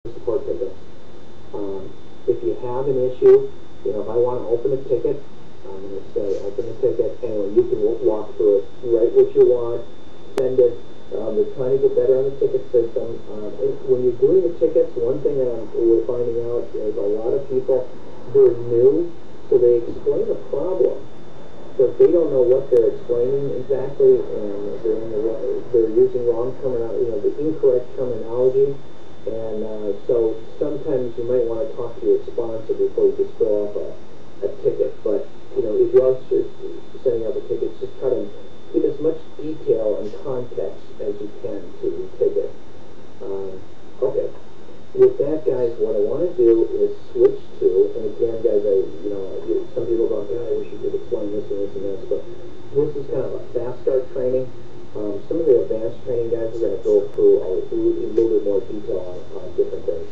support tickets. If you have an issue, if I want to open a ticket, I'm going to say open a ticket. Anyway, you can walk through it, write what you want, send it. They're trying to get better on the ticket system. When you're doing the tickets, one thing that we're finding out is a lot of people, they're new, so they explain a problem, but they don't know what they're explaining exactly, and they're using wrong terminology, the incorrect terminology. And so sometimes you might want to talk to your sponsor before you just fill off a ticket. But if you are sending out the tickets, just try to give as much detail and context as you can to the ticket. Okay. With that, guys, what I want to do is switch to, and again, guys, some people go, I wish you could explain this and this and this, but this is kind of a fast start training. Some of the advanced training guys are going to go through a little bit more detail on different things.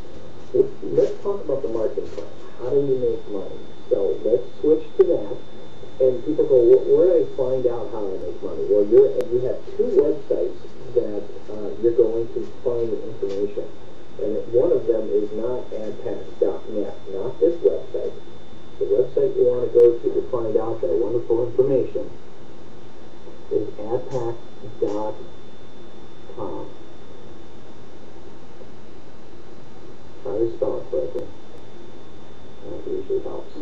Let's talk about the marketing plan. How do you make money? So let's switch to that. And people go, where do I find out how to make money? Well, you have two websites that you're going to find the information. And one of them is not Adpacs.net, not this website. The website you want to go to find out that wonderful information is Adpacs.com. Try to spell it correctly. That usually helps.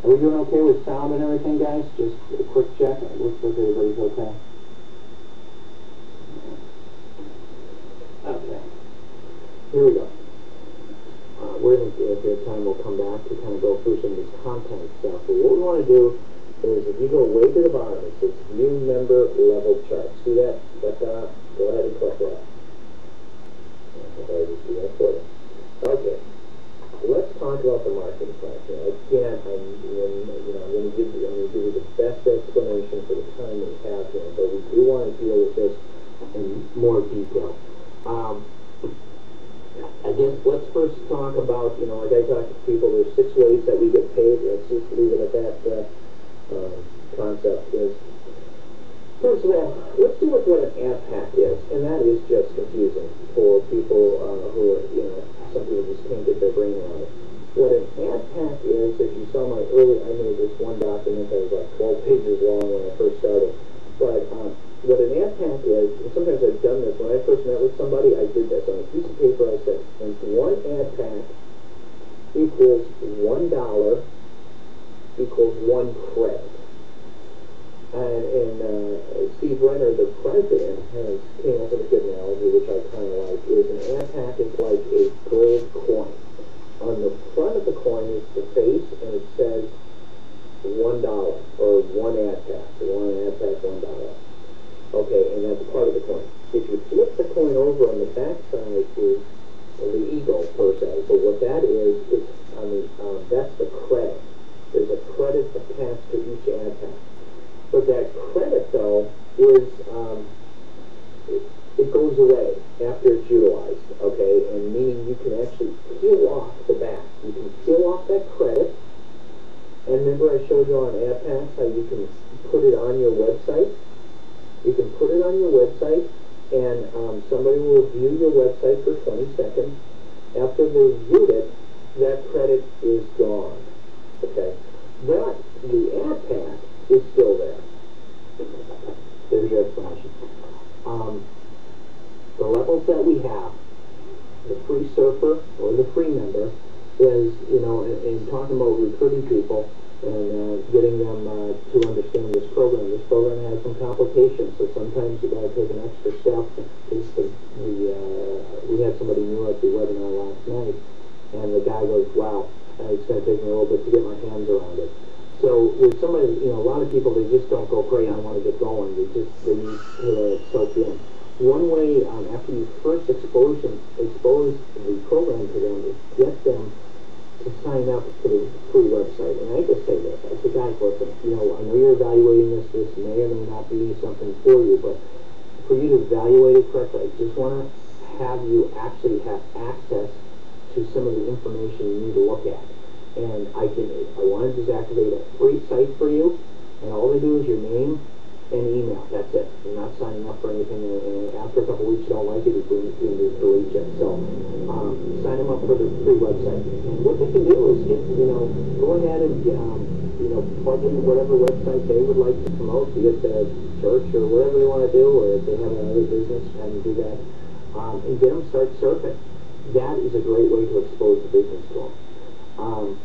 Are we doing okay with sound and everything, guys? Just a quick check. It looks like everybody's okay. Okay. Here we go. We're going to, if we have time, we'll come back to kind of go through some of this content stuff. But what we want to do is, if you go way to the bottom, it says View Member Level Chart. See that? Go ahead and click that. I'll just do that for you. Okay. Let's talk about the marketing plan. Again, I'm going to give you the best explanation for the time we have here, but we do want to deal with this in more detail. I guess let's first talk about, like I talk to people, there's 6 ways that we get paid. Let's just leave it at that concept. First of all, let's do with what an Adpac is, and that is just confusing for people who are, some people just can't get their brain around it. What an Adpac is, if you saw my I made this one document that was like 12 pages long when I first started, but what an Adpac is, and sometimes I've done this, when I first met with somebody, I did this on a piece of paper. I said, one Adpac equals $1 equals 1 credit. And Steve Renner, the president, came up with a good analogy, which I kind of like, is an Adpac is like a gold coin. On the front of the coin is the face, and it says $1, or 1 Adpac. So 1 Adpac, $1. Okay, and that's part of the coin. If you flip the coin over on the back side is the eagle, per se. So what that is that's the credit. There's a credit attached to each Adpac. But that credit, though, is, it goes away after it's utilized, okay? And meaning you can actually peel off the back. You can peel off that credit. And remember I showed you on Adpacs how you can put it on your website? You can put it on your website, and somebody will view your website for 20 seconds. After they viewed it, that credit is gone, okay? But the Adpac is still there. There's your explanation. The levels that we have, the free surfer or the free member, is, in talking about recruiting people and getting them to understand this program. This program has some complications, so sometimes you got to take an extra step. We had somebody new at the webinar last night, and the guy goes, wow, it's going to take me a little bit to get my hands around it. So with somebody, a lot of people, they just don't go, great, I want to get going. They need to soak in. One way, after you first expose the program to them, is get them to sign up for the free website. And I just say this, I say, guys, listen, I know you're evaluating this may or may not be something for you, but for you to evaluate it correctly, I just want to have you actually have access to some of the information you need to look at. And I want to just activate a free site for you, and all they do is your name, and email. That's it. You're not signing up for anything, and after a couple weeks you don't like it, you can delete it. So sign them up for the free website. And what they can do is go ahead and plug in whatever website they would like to promote, be it the church or whatever they want to do, or if they have another business, and do that, and get them start surfing. That is a great way to expose the business to them.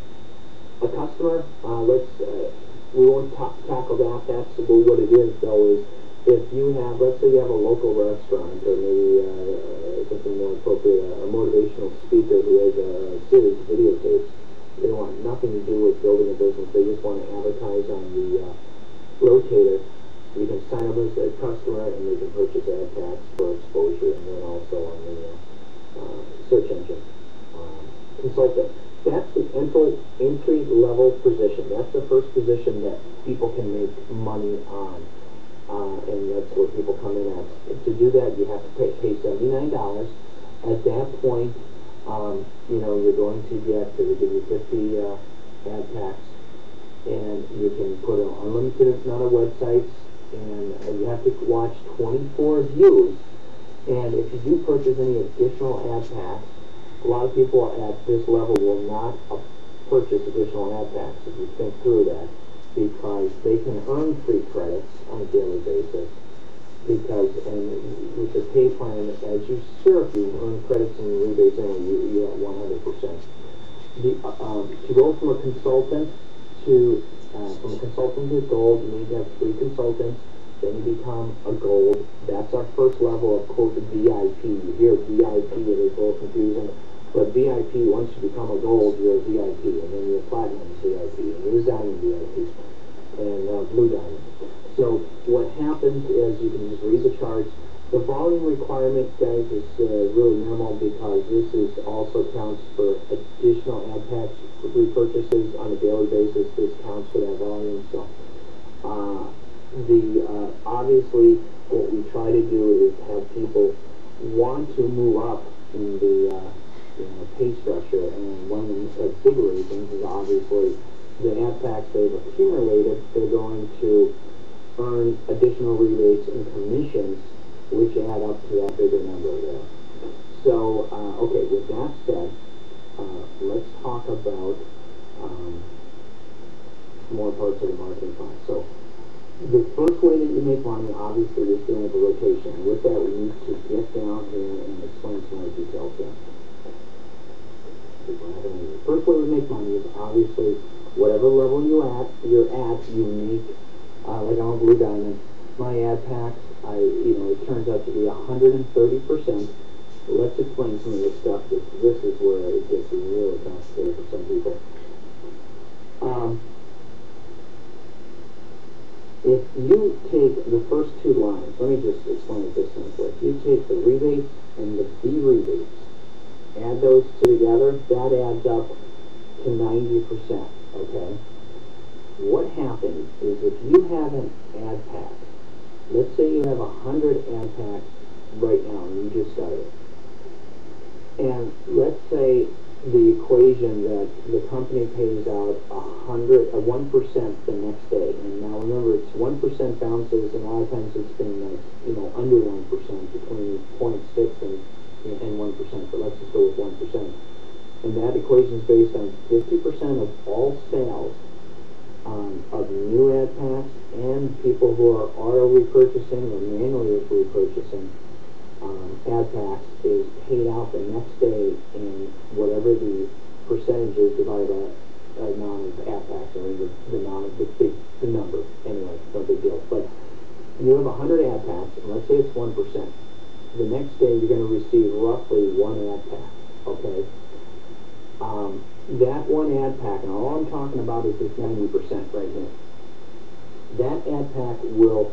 A customer, we won't tackle that. That's what it is, though, is if you have, let's say you have a local restaurant, or maybe something more appropriate, a motivational speaker who has a series of videotapes. They want nothing to do with building a business. They just want to advertise on the rotator. You can sign up as a customer, and they can purchase Adpacs for exposure, and then also on the search engine. Consultant. That's the entry-level position. That's the first position that people can make money on, and that's where people come in at. To do that, you have to pay $79. At that point, you're going to get, they give you 50 Adpacs, and you can put an unlimited amount of websites, and you have to watch 24 views. And if you do purchase any additional Adpacs, a lot of people at this level will not purchase additional Adpacs, if you think through that, because they can earn free credits on a daily basis, and with the pay plan, as you surf, you earn credits and rebates, and you're at 100%. To go from a consultant to gold, you need to have 3 consultants. Then you become a gold. That's our first level of, quote, VIP. You hear VIP, it is a little confusing. But VIP, once you become a gold, you're a VIP. And then you're a platinum VIP. And you're a diamond VIP. And blue diamond. So what happens is, you can just read the charts. The volume requirement, guys, is really minimal, because this also counts for additional Adpacs repurchases on a daily basis. This counts for that volume. So obviously, what we try to do is have people want to move up in the pay structure, and one of the big reasons is obviously the Adpacs they've accumulated. They're going to earn additional rebates and commissions, which add up to that bigger number there. So, okay, with that said, let's talk about more parts of the marketing plan. So, the first way that you make money, obviously, is doing the rotation. And with that, we need to get down here and explain some more details here. The first way we make money is, obviously, whatever level you're at, unique. Like on Blue Diamond, my Adpacs, it turns out to be 130%. Let's explain some of this stuff. This is where it gets really complicated for some people. If you take the first 2 lines, let me just explain it this simply. If you take the rebates and the B-rebates, add those 2 together, that adds up to 90%, okay? What happens is, if you have an Adpac, let's say you have 100 Adpacs right now, and you just started, and let's say the equation that the company pays out 1% the next day, and now remember, it's 1% bounces, and a lot of times it's been under 1%, between 0.6 and 1%, but let's just go with 1%. And that equation is based on 50% of all sales of new Adpacs, and people who are auto-repurchasing or manually repurchasing Adpacs is paid out the next day, and whatever the percentage is divided by the amount of Adpacs, or the number. Anyway, no big deal. But you have 100 Adpacs, and let's say it's 1%. The next day, you're going to receive roughly 1 Adpac, okay? That 1 Adpac, and all I'm talking about is this 90% right here. That Adpac will